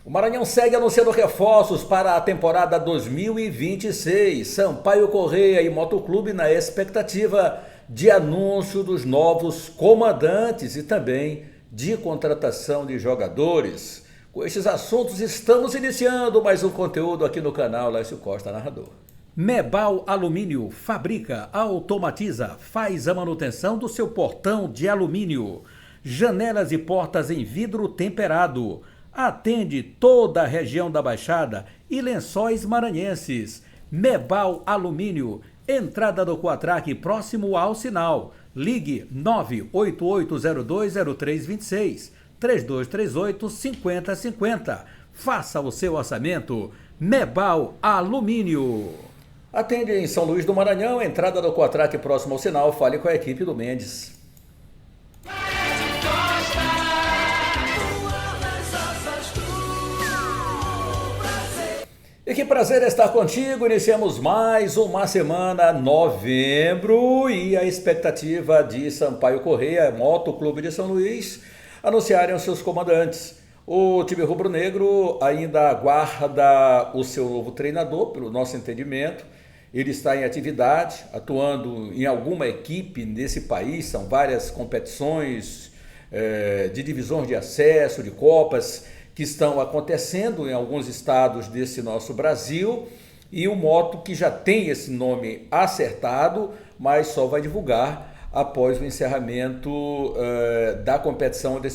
O Maranhão segue anunciando reforços para a temporada 2026. Sampaio Corrêa e Motoclube na expectativa de anúncio dos novos comandantes e também de contratação de jogadores. Com estes assuntos estamos iniciando mais um conteúdo aqui no canal Lécio Costa Narrador. Mebal Alumínio fabrica, automatiza, faz a manutenção do seu portão de alumínio. Janelas e portas em vidro temperado. Atende toda a região da Baixada e Lençóis Maranhenses. Mebal Alumínio, entrada do Coatraque próximo ao sinal. Ligue 988020326, 3238-5050. Faça o seu orçamento. Mebal Alumínio. Atende em São Luís do Maranhão, entrada do Coatraque próximo ao sinal. Fale com a equipe do Mendes. E que prazer estar contigo. Iniciamos mais uma semana, novembro, e a expectativa de Sampaio Corrêa, Motoclube de São Luís, anunciarem os seus comandantes. O time rubro-negro ainda aguarda o seu novo treinador, pelo nosso entendimento. Ele está em atividade, atuando em alguma equipe nesse país, são várias competições de divisões de acesso, de copas, que estão acontecendo em alguns estados desse nosso Brasil, e o Moto, que já tem esse nome acertado, mas só vai divulgar após o encerramento da competição onde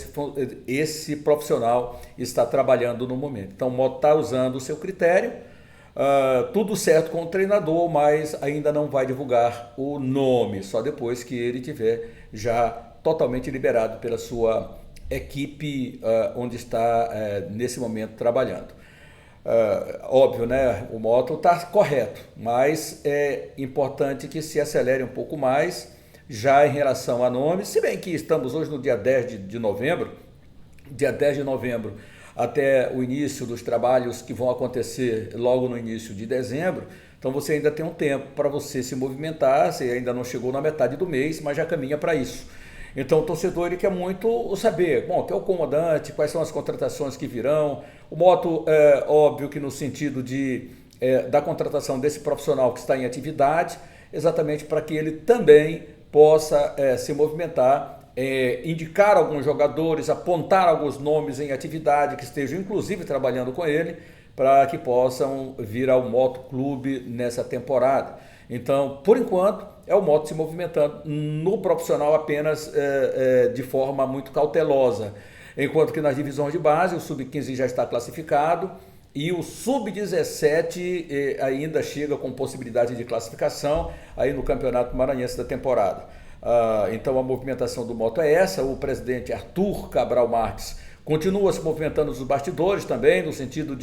esse profissional está trabalhando no momento. Então o Moto está usando o seu critério, tudo certo com o treinador, mas ainda não vai divulgar o nome, só depois que ele tiver já totalmente liberado pela sua equipe onde está nesse momento trabalhando. Óbvio, né? O Moto está correto, mas é importante que se acelere um pouco mais já em relação a nomes, se bem que estamos hoje no dia 10 de novembro, dia 10 de novembro até o início dos trabalhos que vão acontecer logo no início de dezembro, então você ainda tem um tempo para você se movimentar, você ainda não chegou na metade do mês, mas já caminha para isso. Então o torcedor ele quer muito saber, bom, quem é o comandante, quais são as contratações que virão. O Moto, óbvio que no sentido da contratação desse profissional que está em atividade, exatamente para que ele também possa se movimentar, indicar alguns jogadores, apontar alguns nomes em atividade que estejam inclusive trabalhando com ele, para que possam vir ao Moto Clube nessa temporada. Então, por enquanto, é o Moto se movimentando no profissional apenas de forma muito cautelosa. Enquanto que nas divisões de base, o Sub-15 já está classificado e o Sub-17 ainda chega com possibilidade de classificação aí no Campeonato Maranhense da temporada. Então, a movimentação do Moto é essa. O presidente Arthur Cabral Marques continua se movimentando nos bastidores também, no sentido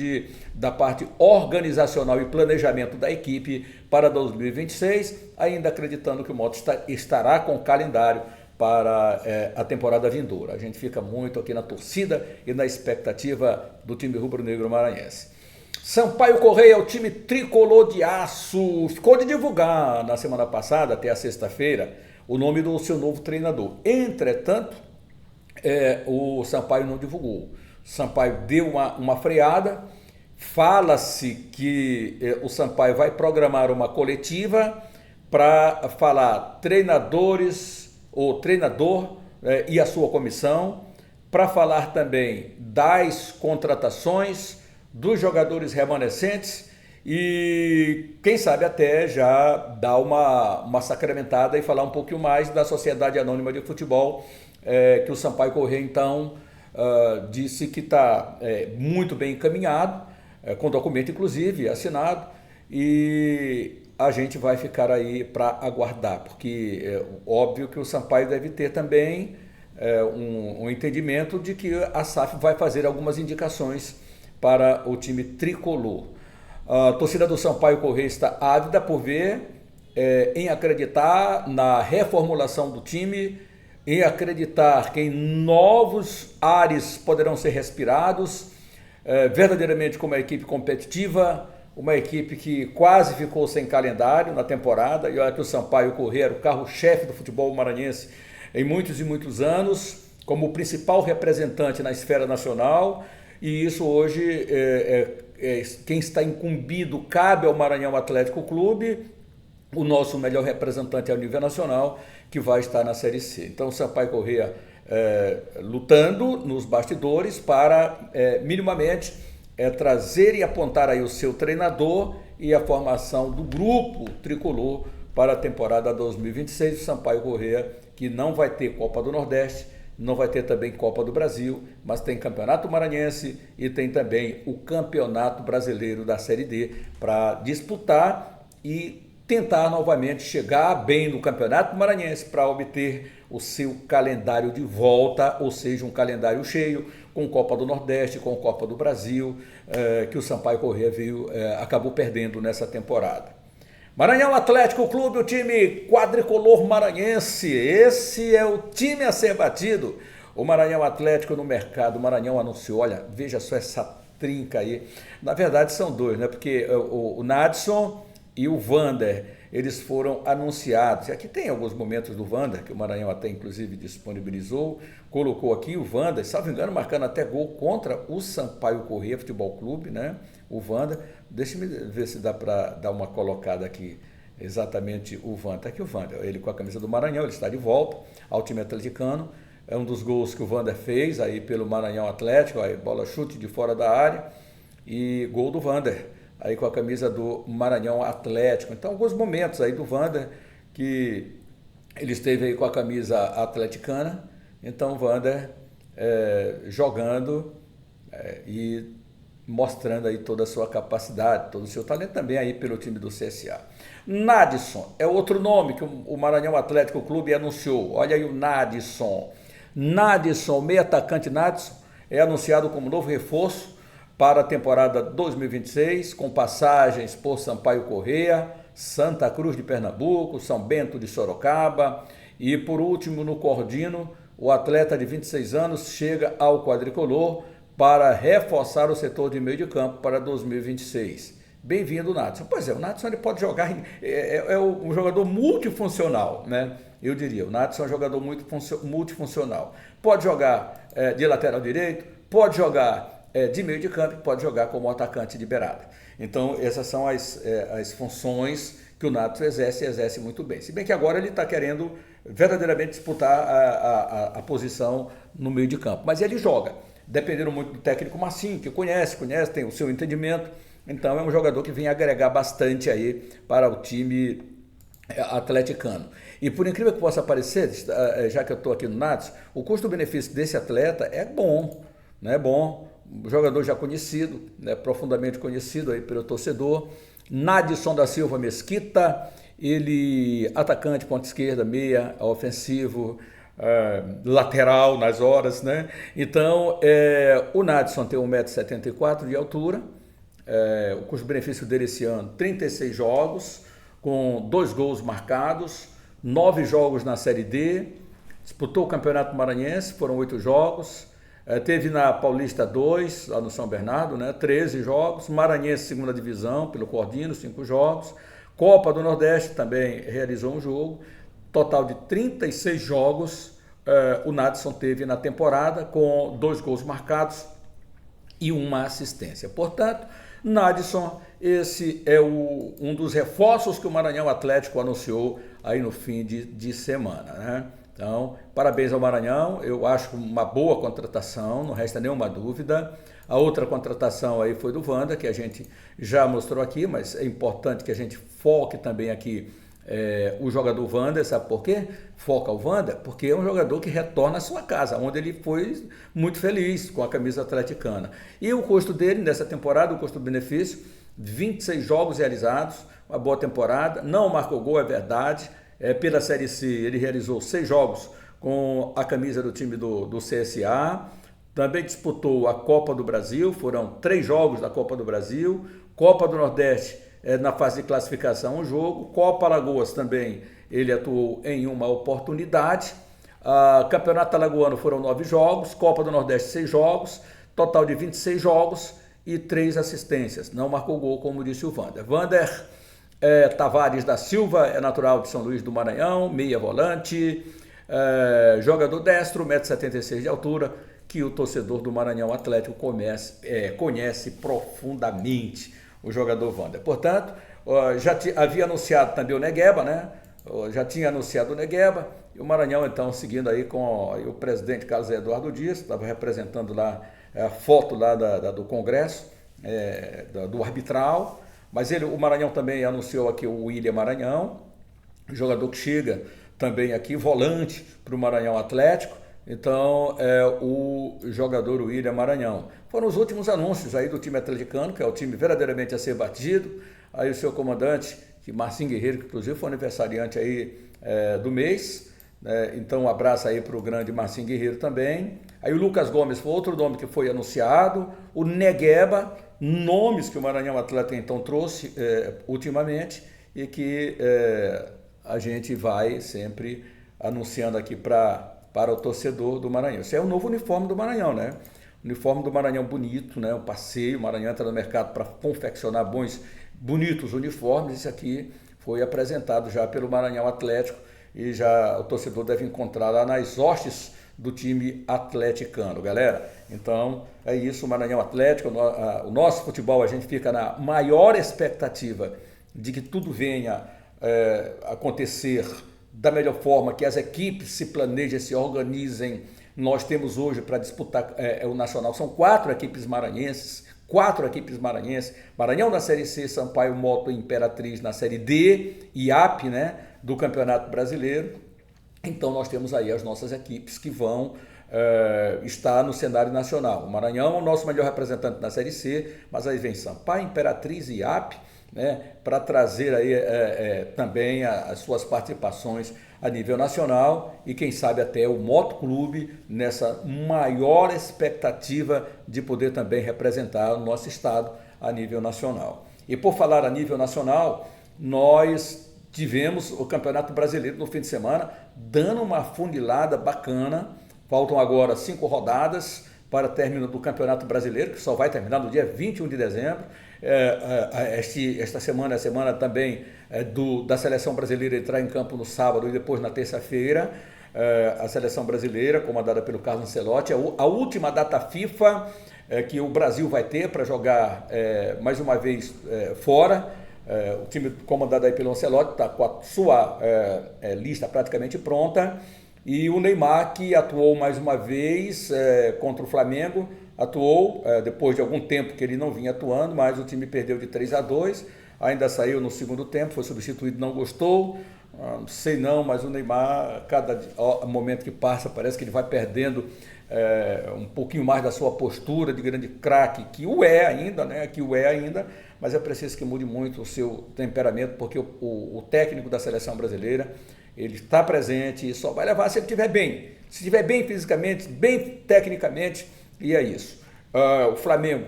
da parte organizacional e planejamento da equipe para 2026, ainda acreditando que o Moto estará com o calendário para a temporada vindoura. A gente fica muito aqui na torcida e na expectativa do time rubro-negro maranhense. Sampaio Corrêa, o time tricolor de aço, ficou de divulgar na semana passada, até a sexta-feira, o nome do seu novo treinador. Entretanto, o Sampaio não divulgou. O Sampaio deu uma freada. Fala-se que o Sampaio vai programar uma coletiva para falar treinadores ou treinador e a sua comissão, para falar também das contratações, dos jogadores remanescentes e quem sabe até já dar uma sacramentada e falar um pouquinho mais da Sociedade Anônima de Futebol, que o Sampaio Corrêa, então, disse que está muito bem encaminhado, com documento, inclusive, assinado, e a gente vai ficar aí para aguardar, porque é óbvio que o Sampaio deve ter também um entendimento de que a SAF vai fazer algumas indicações para o time tricolor. A torcida do Sampaio Corrêa está ávida por ver, em acreditar na reformulação do time, em acreditar que em novos ares poderão ser respirados, verdadeiramente como uma equipe competitiva, uma equipe que quase ficou sem calendário na temporada, e olha que o Sampaio Corrêa era o carro-chefe do futebol maranhense em muitos e muitos anos, como o principal representante na esfera nacional, e isso hoje, quem está incumbido cabe ao Maranhão Atlético Clube, o nosso melhor representante ao nível nacional, que vai estar na Série C. Então, o Sampaio Corrêa lutando nos bastidores para, minimamente, trazer e apontar aí o seu treinador e a formação do grupo tricolor para a temporada 2026. O Sampaio Corrêa, que não vai ter Copa do Nordeste, não vai ter também Copa do Brasil, mas tem Campeonato Maranhense e tem também o Campeonato Brasileiro da Série D para disputar e tentar novamente chegar bem no Campeonato Maranhense para obter o seu calendário de volta, ou seja, um calendário cheio, com Copa do Nordeste, com Copa do Brasil, que o Sampaio Corrêa acabou perdendo nessa temporada. Maranhão Atlético Clube, o time quadricolor maranhense, esse é o time a ser batido. O Maranhão Atlético no mercado, o Maranhão anunciou, olha, veja só essa trinca aí. Na verdade são dois, né? Porque o Nadson e o Vander, eles foram anunciados. E aqui tem alguns momentos do Vander, que o Maranhão até inclusive disponibilizou, colocou aqui o Vander, salvo engano, marcando até gol contra o Sampaio Corrêa Futebol Clube, né? O Vander, deixa-me ver se dá para dar uma colocada aqui, exatamente o Vander. Aqui o Vander, ele com a camisa do Maranhão, ele está de volta ao time atleticano. É um dos gols que o Vander fez aí pelo Maranhão Atlético, aí bola chute de fora da área e gol do Vander, aí com a camisa do Maranhão Atlético. Então, alguns momentos aí do Vander, que ele esteve aí com a camisa atleticana, então o Vander jogando e mostrando aí toda a sua capacidade, todo o seu talento também aí pelo time do CSA. Nadson é outro nome que o Maranhão Atlético Clube anunciou. Olha aí o Nadson. Nadson, meio atacante Nadson, é anunciado como novo reforço para a temporada 2026, com passagens por Sampaio Corrêa, Santa Cruz de Pernambuco, São Bento de Sorocaba e, por último, no Cordino, o atleta de 26 anos chega ao quadricolor para reforçar o setor de meio de campo para 2026. Bem-vindo, Nadson. Pois é, o Nadson ele pode jogar, um jogador multifuncional, né? Eu diria, o Nadson é um jogador multifuncional. Pode jogar de lateral direito, pode jogar de meio de campo, pode jogar como atacante de beirada. Então, essas são as funções que o Nadson exerce muito bem. Se bem que agora ele está querendo verdadeiramente disputar a posição no meio de campo. Mas ele joga, dependendo muito do técnico Marcinho, que conhece, tem o seu entendimento. Então, é um jogador que vem agregar bastante aí para o time atleticano. E por incrível que possa parecer, já que eu estou aqui no Nadson, o custo-benefício desse atleta é bom, né? Bom, jogador já conhecido, né? Profundamente conhecido aí pelo torcedor. Nadson da Silva Mesquita, ele atacante, ponta esquerda, meia, ofensivo, lateral nas horas, né? Então, o Nadson tem 1,74 m de altura, o custo-benefício dele esse ano, 36 jogos, com 2 gols marcados, 9 jogos na Série D, disputou o Campeonato Maranhense, foram 8 jogos, teve na Paulista 2, lá no São Bernardo, né, 13 jogos, Maranhense segunda divisão, pelo Cordino, 5 jogos, Copa do Nordeste também realizou um jogo, total de 36 jogos o Nadson teve na temporada, com 2 gols marcados e 1 assistência. Portanto, Nadson, esse é um dos reforços que o Maranhão Atlético anunciou aí no fim de semana, né? Então, parabéns ao Maranhão, eu acho uma boa contratação, não resta nenhuma dúvida. A outra contratação aí foi do Vander, que a gente já mostrou aqui, mas é importante que a gente foque também aqui o jogador Vander. Sabe por quê? Foca o Vander porque é um jogador que retorna à sua casa, onde ele foi muito feliz com a camisa atleticana. E o custo dele nessa temporada, o custo-benefício, 26 jogos realizados, uma boa temporada, não marcou gol, é verdade. Pela Série C ele realizou 6 jogos com a camisa do time do CSA, também disputou a Copa do Brasil, foram 3 jogos da Copa do Brasil, Copa do Nordeste na fase de classificação um jogo, Copa Alagoas também ele atuou em uma oportunidade, Campeonato Alagoano foram 9 jogos, Copa do Nordeste 6 jogos, total de 26 jogos e 3 assistências, não marcou gol, como disse o Vander. Vander Tavares da Silva é natural de São Luís do Maranhão, meia volante, jogador destro, 1,76 m de altura, que o torcedor do Maranhão Atlético conhece profundamente o jogador Wander. Portanto, já havia anunciado também o Negueba, né? Já tinha anunciado o Negueba, e o Maranhão então seguindo aí com o presidente Carlos Eduardo Dias, estava representando lá a foto lá do Congresso, do arbitral, mas o Maranhão também anunciou aqui o William Maranhão, jogador que chega também aqui, volante para o Maranhão Atlético. Então, o jogador William Maranhão. Foram os últimos anúncios aí do time atleticano, que é o time verdadeiramente a ser batido. Aí o seu comandante, que Marcinho Guerreiro, que inclusive foi aniversariante aí do mês. Então, um abraço aí para o grande Marcinho Guerreiro também. Aí o Lucas Gomes foi outro nome que foi anunciado. O Negueba, nomes que o Maranhão Atlético então trouxe ultimamente e que a gente vai sempre anunciando aqui para o torcedor do Maranhão. Esse é o novo uniforme do Maranhão, né? O uniforme do Maranhão bonito, né? Um passeio, o Maranhão entra no mercado para confeccionar bonitos uniformes. Esse aqui foi apresentado já pelo Maranhão Atlético e já o torcedor deve encontrar lá nas hostes do time atleticano, galera. Então, é isso, o Maranhão Atlético, o nosso futebol, a gente fica na maior expectativa de que tudo venha acontecer da melhor forma, que as equipes se planejem, se organizem. Nós temos hoje para disputar o Nacional, são 4 equipes maranhenses, Maranhão na Série C, Sampaio, Moto e Imperatriz na Série D, IAP, né, do Campeonato Brasileiro. Então nós temos aí as nossas equipes que vão estar no cenário nacional. O Maranhão é o nosso melhor representante na Série C, mas aí vem Sampaio, Imperatriz e IAP, né, para trazer aí também as suas participações a nível nacional e quem sabe até o Moto Clube nessa maior expectativa de poder também representar o nosso estado a nível nacional. E por falar a nível nacional, nós tivemos o Campeonato Brasileiro no fim de semana, dando uma funilada bacana. Faltam agora 5 rodadas para o término do Campeonato Brasileiro, que só vai terminar no dia 21 de dezembro. Esta semana é a semana também da Seleção Brasileira entrar em campo no sábado e depois na terça-feira. A Seleção Brasileira, comandada pelo Carlos Ancelotti, a última data FIFA que o Brasil vai ter para jogar mais uma vez fora. O time comandado aí pelo Ancelotti está com a sua lista praticamente pronta. E o Neymar, que atuou mais uma vez contra o Flamengo, atuou depois de algum tempo que ele não vinha atuando, mas o time perdeu de 3-2, ainda saiu no segundo tempo, foi substituído, não gostou, não sei não, mas o Neymar, cada momento que passa, parece que ele vai perdendo um pouquinho mais da sua postura de grande craque, que o é ainda, né? Mas é preciso que mude muito o seu temperamento, porque o técnico da seleção brasileira, ele está presente e só vai levar se ele estiver bem. Se estiver bem fisicamente, bem tecnicamente, e é isso. O Flamengo,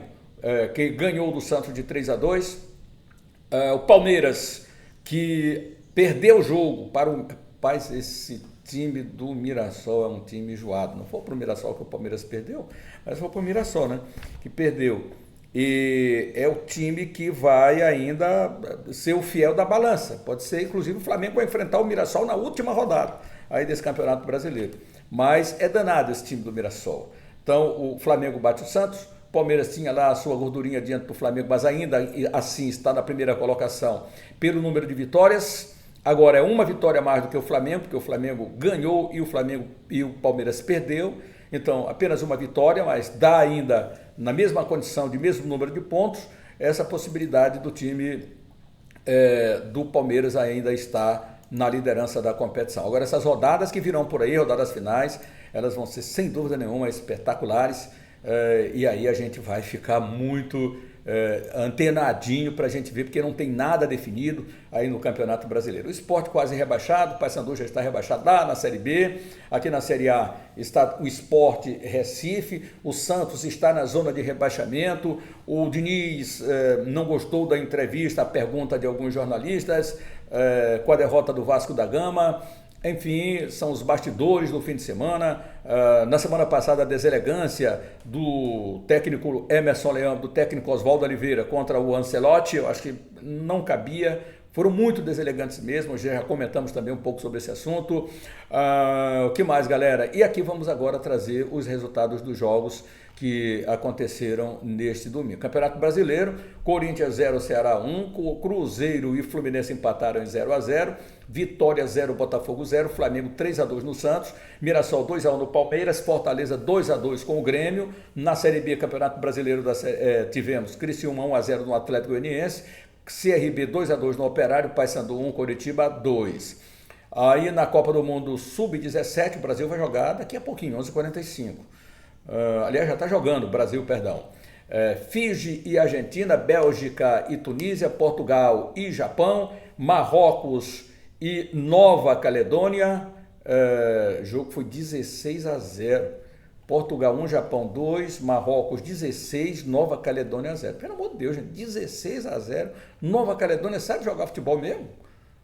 que ganhou do Santos de 3-2. O Palmeiras, que perdeu o jogo para o... Rapaz, esse time do Mirassol é um time enjoado. Não foi para o Mirassol que o Palmeiras perdeu, mas foi para o Mirassol, né? Que perdeu. E é o time que vai ainda ser o fiel da balança. Pode ser, inclusive, o Flamengo vai enfrentar o Mirassol na última rodada aí desse Campeonato Brasileiro. Mas é danado esse time do Mirassol. Então, o Flamengo bate o Santos, o Palmeiras tinha lá a sua gordurinha diante do Flamengo, mas ainda assim está na primeira colocação pelo número de vitórias. Agora é uma vitória a mais do que o Flamengo, porque o Flamengo ganhou e o Palmeiras perdeu. Então, apenas uma vitória, mas dá ainda, na mesma condição, de mesmo número de pontos, essa possibilidade do time do Palmeiras ainda estar na liderança da competição. Agora, essas rodadas que virão por aí, rodadas finais, elas vão ser, sem dúvida nenhuma, espetaculares, e aí a gente vai ficar muito antenadinho para a gente ver, porque não tem nada definido aí no Campeonato Brasileiro. O Sport quase rebaixado, o Paysandu já está rebaixado lá na Série B, aqui na Série A está o Sport Recife, o Santos está na zona de rebaixamento, o Diniz não gostou da entrevista, a pergunta de alguns jornalistas, com a derrota do Vasco da Gama. Enfim, são os bastidores do fim de semana. Na semana passada, a deselegância do técnico Emerson Leão, do técnico Oswaldo Oliveira contra o Ancelotti, eu acho que não cabia, foram muito deselegantes mesmo, já comentamos também um pouco sobre esse assunto. O que mais, galera? E aqui vamos agora trazer os resultados dos jogos que aconteceram neste domingo. Campeonato Brasileiro, Corinthians 0, Ceará 1, Cruzeiro e Fluminense empataram em 0-0, Vitória 0, Botafogo 0, Flamengo 3-2 no Santos, Mirassol 2-1 no Palmeiras, Fortaleza 2-2 com o Grêmio. Na Série B, Campeonato Brasileiro, tivemos Criciúma 1-0 no Atlético Goianiense, CRB 2-2 no Operário, Paysandu 1, Coritiba 2. Aí na Copa do Mundo Sub-17, o Brasil vai jogar daqui a pouquinho, 11h45. Aliás, já está jogando, Brasil, perdão. Fiji e Argentina, Bélgica e Tunísia, Portugal e Japão, Marrocos e Nova Caledônia. O jogo foi 16-0. Portugal 1, Japão 2, Marrocos 16, Nova Caledônia 0. Pelo amor de Deus, gente, 16-0. Nova Caledônia sabe jogar futebol mesmo?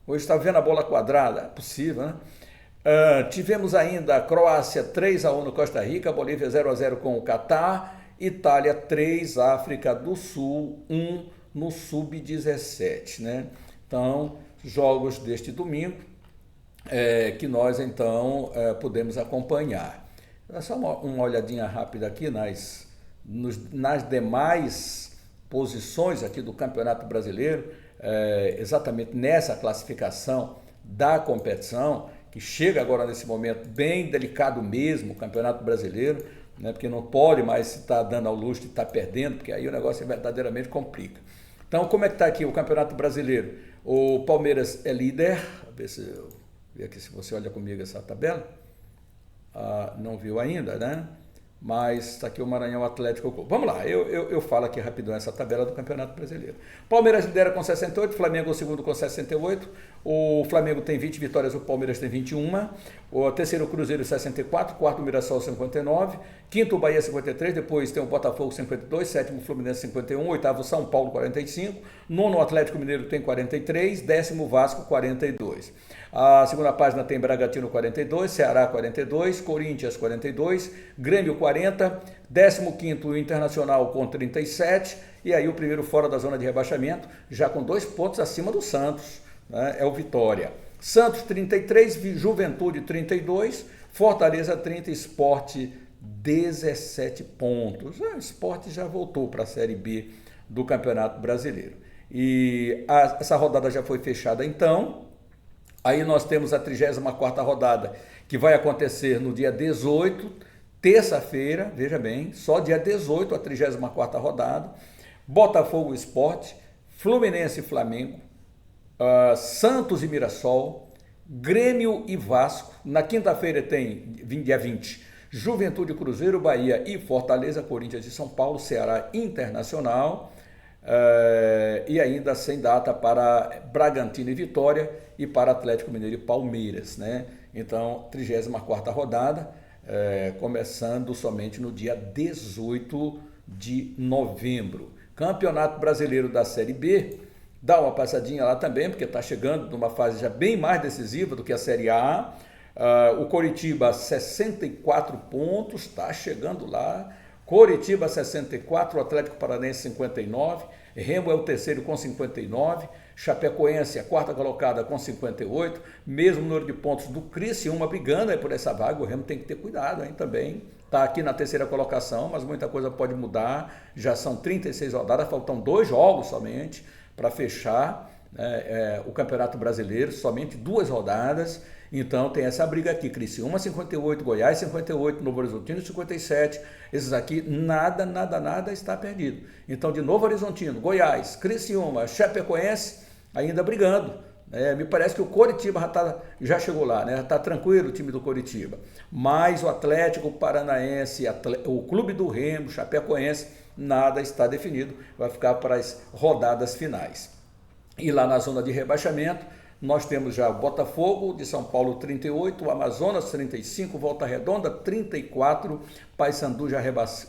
Hoje está vendo a bola quadrada? É possível, né? Tivemos ainda a Croácia 3-1 no Costa Rica, Bolívia 0-0 com o Catar, Itália 3, África do Sul 1 no Sub-17, né? Então, jogos deste domingo que nós então podemos acompanhar. Dá só uma olhadinha rápida aqui nas demais posições aqui do Campeonato Brasileiro, exatamente nessa classificação da competição, que chega agora nesse momento bem delicado mesmo, o Campeonato Brasileiro, né, porque não pode mais se estar dando ao luxo de estar perdendo, porque aí o negócio verdadeiramente complica. Então, como é que está aqui o Campeonato Brasileiro? O Palmeiras é líder, ver se eu ver aqui se você olha comigo essa tabela. Não viu ainda, né? Mas está aqui o Maranhão Atlético. Vamos lá, eu falo aqui rapidão essa tabela do Campeonato Brasileiro. Palmeiras lidera com 68, Flamengo o segundo com 68, o Flamengo tem 20 vitórias, o Palmeiras tem 21, o terceiro Cruzeiro 64, quarto Mirassol 59, quinto Bahia 53, depois tem o Botafogo 52, sétimo Fluminense 51, oitavo São Paulo 45, nono Atlético Mineiro tem 43, décimo Vasco 42. A segunda página tem Bragantino 42, Ceará 42, Corinthians 42, Grêmio 40, 15º Internacional com 37, e aí o primeiro fora da zona de rebaixamento, já com 2 pontos acima do Santos, né, é o Vitória. Santos 33, Juventude 32, Fortaleza 30, Sport 17 pontos. O Sport já voltou para a Série B do Campeonato Brasileiro. E essa rodada já foi fechada então. Aí nós temos a 34ª rodada, que vai acontecer no dia 18, terça-feira, veja bem, só dia 18 a 34ª rodada, Botafogo Sport, Fluminense e Flamengo, Santos e Mirassol, Grêmio e Vasco, na quinta-feira tem, dia 20, Juventude e Cruzeiro, Bahia e Fortaleza, Corinthians e São Paulo, Ceará Internacional, e ainda sem data para Bragantino e Vitória e para Atlético Mineiro e Palmeiras, né? Então, 34ª rodada, começando somente no dia 18 de novembro. Campeonato Brasileiro da Série B, dá uma passadinha lá também, porque está chegando numa fase já bem mais decisiva do que a Série A. O Coritiba, 64 pontos, está chegando lá. Coritiba 64, Atlético Paranaense 59, Remo é o terceiro com 59, Chapecoense a quarta colocada com 58, mesmo número de pontos do Criciúma brigando aí por essa vaga. O Remo tem que ter cuidado, hein, também. Está aqui na terceira colocação, mas muita coisa pode mudar. Já são 36 rodadas, faltam 2 jogos somente para fechar o Campeonato Brasileiro, somente 2 rodadas. Então tem essa briga aqui, Criciúma 58, Goiás 58, Novo Horizontino 57, esses aqui nada está perdido. Então de Novo Horizontino, Goiás, Criciúma, Chapecoense ainda brigando. Me parece que o Coritiba já chegou lá, né? Já está tranquilo o time do Coritiba. Mas o Atlético Paranaense, o Clube do Remo, Chapecoense, nada está definido, vai ficar para as rodadas finais. E lá na zona de rebaixamento, nós temos já o Botafogo de São Paulo 38, o Amazonas 35, Volta Redonda 34, Paysandu já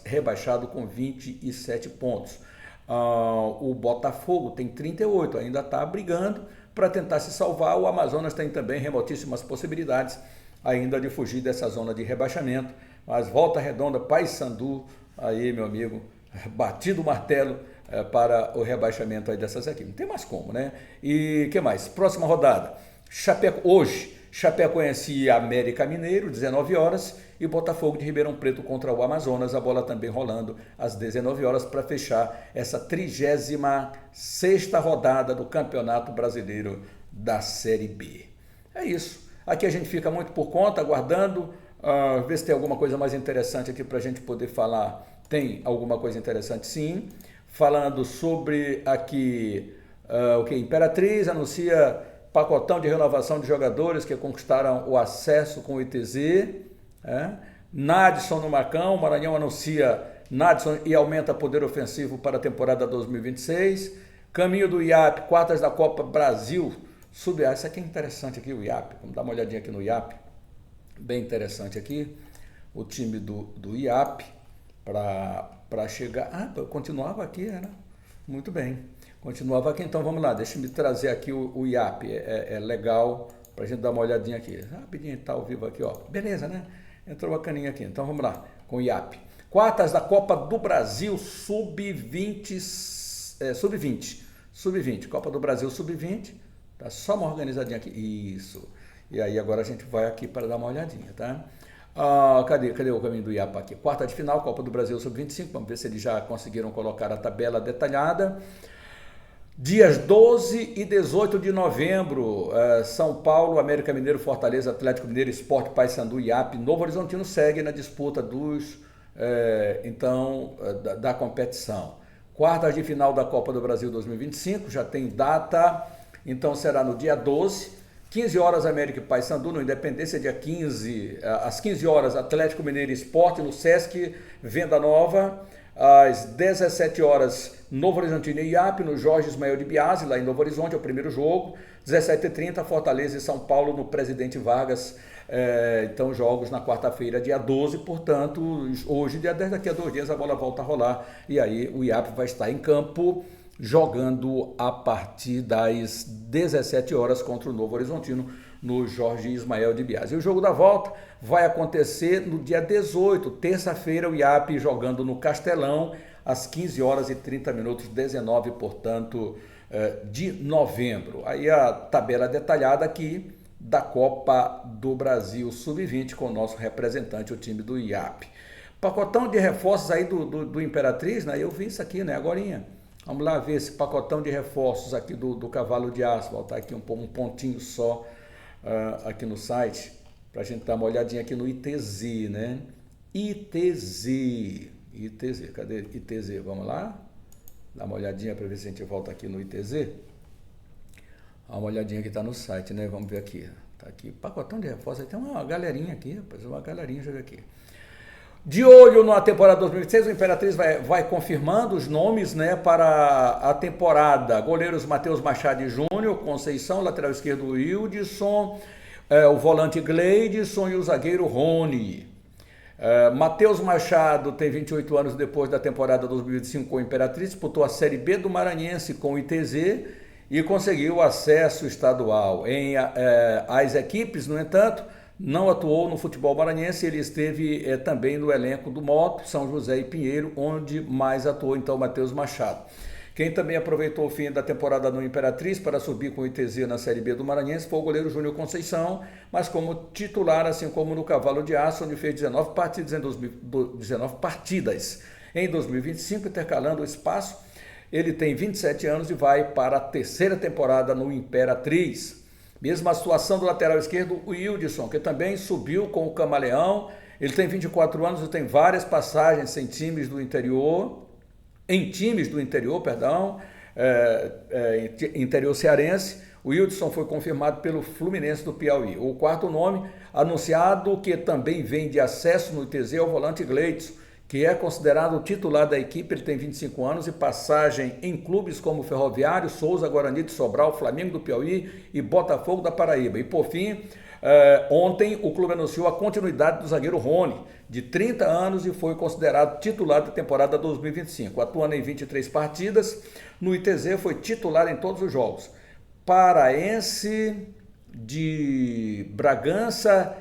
rebaixado com 27 pontos. O Botafogo tem 38, ainda está brigando para tentar se salvar. O Amazonas tem também remotíssimas possibilidades ainda de fugir dessa zona de rebaixamento. Mas Volta Redonda, Paysandu, aí meu amigo, batido o martelo, para o rebaixamento aí dessas equipes. Não tem mais como, né? E o que mais? Próxima rodada. Hoje, Chapecoense e América Mineiro, 19 horas, e Botafogo de Ribeirão Preto contra o Amazonas, a bola também rolando às 19 horas para fechar essa 36ª rodada do Campeonato Brasileiro da Série B. É isso. Aqui a gente fica muito por conta, aguardando, ver se tem alguma coisa mais interessante aqui para a gente poder falar. Tem alguma coisa interessante, sim. Falando sobre aqui, o que? Imperatriz anuncia pacotão de renovação de jogadores que conquistaram o acesso com o ITZ. Nadson no Marcão, Maranhão anuncia Nadson e aumenta poder ofensivo para a temporada 2026. Caminho do IAP, quartas da Copa Brasil. Isso aqui é interessante aqui, o IAP. Vamos dar uma olhadinha aqui no IAP. Bem interessante aqui. O time do IAP para chegar. Eu continuava aqui, era. Muito bem. Continuava aqui, então vamos lá. Deixa eu me trazer aqui o IAP. É legal para a gente dar uma olhadinha aqui. Rapidinho, está ao vivo aqui, ó. Beleza, né? Entrou bacaninha aqui. Então vamos lá, com o IAP. Quartas da Copa do Brasil Sub-20. Sub-20. Copa do Brasil Sub-20. Tá só uma organizadinha aqui. Isso. E aí agora a gente vai aqui para dar uma olhadinha, tá? Cadê o caminho do IAP aqui? Quarta de final, Copa do Brasil Sub-25. Vamos ver se eles já conseguiram colocar a tabela detalhada. Dias 12 e 18 de novembro, São Paulo, América Mineiro, Fortaleza, Atlético Mineiro, Sport, Paysandu, IAP, Novo Horizontino segue na disputa da competição. Quartas de final da Copa do Brasil 2025, já tem data, então será no dia 12, 15 horas América e Paysandu, no Independência, dia 15, às 15 horas Atlético Mineiro e Sport, no Sesc, Venda Nova. Às 17 horas, Novo Horizontino e IAP, no Jorge Ismael de Biasi, lá em Novo Horizonte, é o primeiro jogo. 17h30, Fortaleza e São Paulo, no Presidente Vargas. Então, jogos na quarta-feira, dia 12, portanto, hoje, dia 10, daqui a 2 dias, a bola volta a rolar. E aí, o IAP vai estar em campo, jogando a partir das 17 horas contra o Novo Horizontino, no Jorge Ismael de Biasi. E o jogo da volta vai acontecer no dia 18, terça-feira, o IAP jogando no Castelão, às 15 horas e 30 minutos, 19, portanto, de novembro. Aí a tabela detalhada aqui da Copa do Brasil Sub-20 com o nosso representante, o time do IAP. Pacotão de reforços aí do Imperatriz, né? Eu vi isso aqui, né? Agorinha. Vamos lá ver esse pacotão de reforços aqui do Cavalo de Aço. Vou botar aqui um pontinho só aqui no site, para a gente dar uma olhadinha aqui no ITZ, né? ITZ, cadê ITZ? Vamos lá? Dá uma olhadinha para ver se a gente volta aqui no ITZ. Dá uma olhadinha que está no site, né? Vamos ver aqui. Tá aqui, pacotão de reforços. Tem uma galerinha aqui, rapaz, uma galerinha, deixa eu ver aqui. De olho na temporada 2026, o Imperatriz vai confirmando os nomes, né, para a temporada. Goleiros Matheus Machado e Júnior, Conceição, lateral esquerdo Wildson, o volante Gleidson e o zagueiro Rony. Matheus Machado tem 28 anos depois da temporada 2025 com o Imperatriz, disputou a Série B do Maranhense com o ITZ e conseguiu acesso estadual. As equipes, no entanto, não atuou no futebol maranhense, ele esteve também no elenco do Moto, São José e Pinheiro, onde mais atuou então Matheus Machado. Quem também aproveitou o fim da temporada no Imperatriz para subir com o ITZ na Série B do Maranhense foi o goleiro Júnior Conceição, mas como titular, assim como no Cavalo de Aço, onde fez 19 partidas em 2025, intercalando o espaço. Ele tem 27 anos e vai para a terceira temporada no Imperatriz. Mesma situação do lateral esquerdo, o Wildson, que também subiu com o Camaleão. Ele tem 24 anos e tem várias passagens em times do interior, interior cearense. O Wildson foi confirmado pelo Fluminense do Piauí. O quarto nome, anunciado, que também vem de acesso no ITZ, é o volante Gleidson, que é considerado o titular da equipe. Ele tem 25 anos e passagem em clubes como Ferroviário, Souza, Guarani de Sobral, Flamengo do Piauí e Botafogo da Paraíba. E por fim, ontem o clube anunciou a continuidade do zagueiro Rony, de 30 anos, e foi considerado titular da temporada 2025. Atuando em 23 partidas, no ITZ foi titular em todos os jogos. Paraense de Bragança,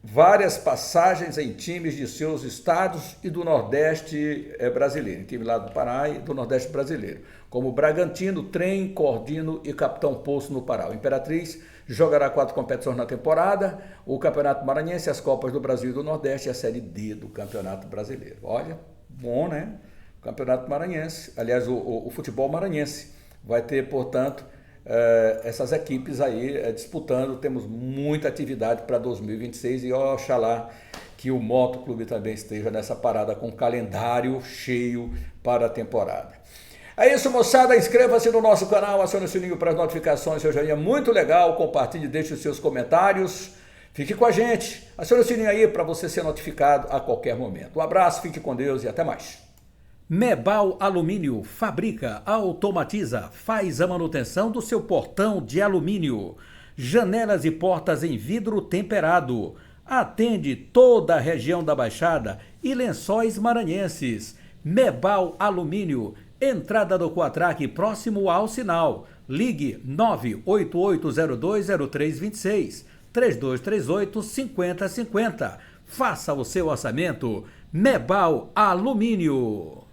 várias passagens em times de seus estados e do Nordeste brasileiro, time lá do Pará e do Nordeste brasileiro, como Bragantino, Trem, Cordino e Capitão Poço no Pará. O Imperatriz jogará 4 competições na temporada, o Campeonato Maranhense, as Copas do Brasil e do Nordeste e a Série D do Campeonato Brasileiro. Olha, bom, né? O Campeonato Maranhense, aliás, o futebol maranhense vai ter, portanto, essas equipes aí disputando. Temos muita atividade para 2026 e oxalá que o Moto Clube também esteja nessa parada com calendário cheio para a temporada. É isso, moçada, inscreva-se no nosso canal, acione o sininho para as notificações, seja muito legal, compartilhe, deixe os seus comentários, fique com a gente, acione o sininho aí para você ser notificado a qualquer momento. Um abraço, fique com Deus e até mais. Mebal Alumínio fabrica, automatiza, faz a manutenção do seu portão de alumínio. Janelas e portas em vidro temperado. Atende toda a região da Baixada e Lençóis Maranhenses. Mebal Alumínio, entrada do Quatraque próximo ao sinal. Ligue 988020326, 3238-5050. Faça o seu orçamento. Mebal Alumínio.